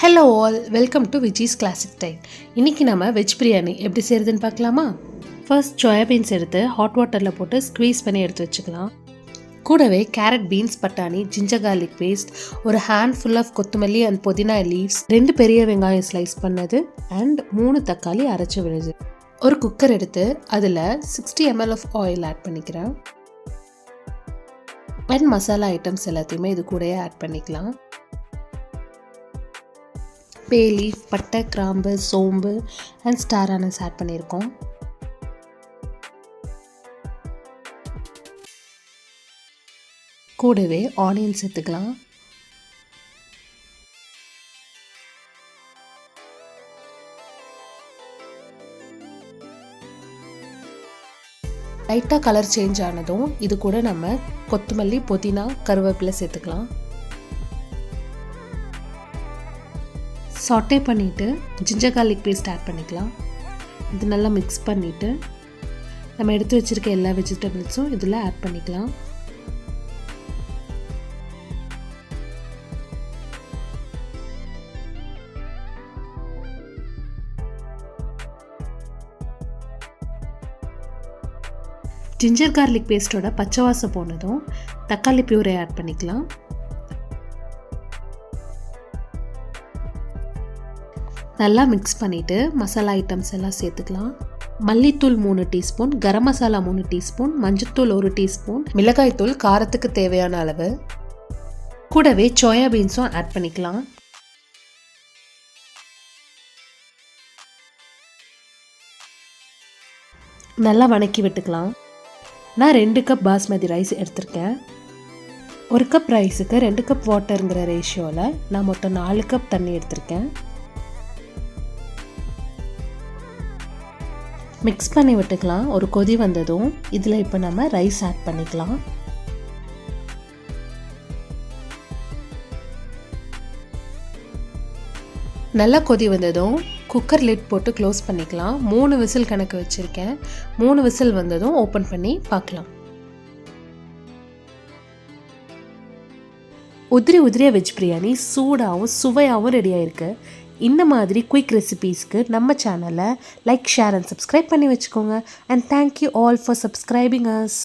Hello all, welcome to Viji's classic time. இன்றைக்கி நம்ம veg biryani எப்படி செய்கிறதுன்னு பார்க்கலாமா? ஃபர்ஸ்ட் சோயாபீன்ஸ் எடுத்து ஹாட் வாட்டரில் போட்டு ஸ்க்வீஸ் பண்ணி எடுத்து வச்சுக்கலாம். கூடவே கேரட், பீன்ஸ், பட்டாணி, ஜிஞ்சர் கார்லிக் பேஸ்ட், ஒரு ஹேண்ட் ஃபுல் ஆஃப் கொத்தமல்லி அண்ட் புதினா லீவ்ஸ், 2 பெரிய வெங்காயம் ஸ்லைஸ் பண்ணது அண்ட் 3 தக்காளி அரைச்சி விழுது. ஒரு குக்கர் எடுத்து அதில் 60 ml ஆஃப் ஆயில் ஆட் பண்ணிக்கிறேன். அண்ட் மசாலா ஐட்டம்ஸ் எல்லாத்தையுமே இது கூடயே ஆட் பண்ணிக்கலாம். பே லீஃப், பட்டை, கிராம்பு, சோம்பு அண்ட் ஸ்டார் அனஸ் ஆட் பண்ணியிருக்கோம். கூடவே ஆனியன் சேர்த்துக்கலாம். லைட்டாக கலர் சேஞ்ச் ஆனதும் இது கூட நம்ம கொத்தமல்லி, புதினா, கருவேப்பிலை சேர்த்துக்கலாம். சாட்டே பண்ணிவிட்டு ஜிஞ்சர் கார்லிக் பேஸ்ட் ஆட் பண்ணிக்கலாம். இது நல்லா மிக்ஸ் பண்ணிவிட்டு நம்ம எடுத்து வச்சுருக்க எல்லா வெஜிடபிள்ஸும் இதில் ஆட் பண்ணிக்கலாம். ஜிஞ்சர் கார்லிக் பேஸ்ட்டோட பச்சை வாசம் போனதும் தக்காளி பியூரை ஆட் பண்ணிக்கலாம். நல்லா மிக்ஸ் பண்ணிவிட்டு மசாலா ஐட்டம்ஸ் எல்லாம் சேர்த்துக்கலாம். மல்லித்தூள் 3 டீஸ்பூன், கரம் மசாலா 3 டீஸ்பூன், மஞ்சத்தூள் 1 டீஸ்பூன், மிளகாய்த்தூள் காரத்துக்கு தேவையான அளவு, கூடவே சோயா பீன்ஸும் ஆட் பண்ணிக்கலாம். நல்லா வணக்கி விட்டுக்கலாம். நான் 2 கப் பாஸ்மதி ரைஸ் எடுத்திருக்கேன். 1 கப் ரைஸுக்கு 2 கப் வாட்டருங்கிற ரேஷியோவில் நான் மொத்தம் 4 கப் தண்ணி எடுத்திருக்கேன். மிக்ஸ் பண்ணி விட்டுக்கலாம். ஒரு கொதி வந்ததும் இதில் இப்போ நம்ம ரைஸ் ஆட் பண்ணிக்கலாம். நல்லா கொதி வந்ததும் குக்கர் லிட் போட்டு க்ளோஸ் பண்ணிக்கலாம். 3 விசில் கணக்கு வச்சுருக்கேன். 3 விசில் வந்ததும் ஓப்பன் பண்ணி பார்க்கலாம். உதிரி உதிரியாக வெஜ் பிரியாணி சூடாகவும் சுவையாகவும் ரெடி ஆகிருக்கு. இந்த மாதிரி குயிக் ரெசிபீஸ்க்கு நம்ம சேனலை லைக், ஷேர் அண்ட் சப்ஸ்கிரைப் பண்ணி வச்சுக்கோங்க. And thank you all for subscribing as.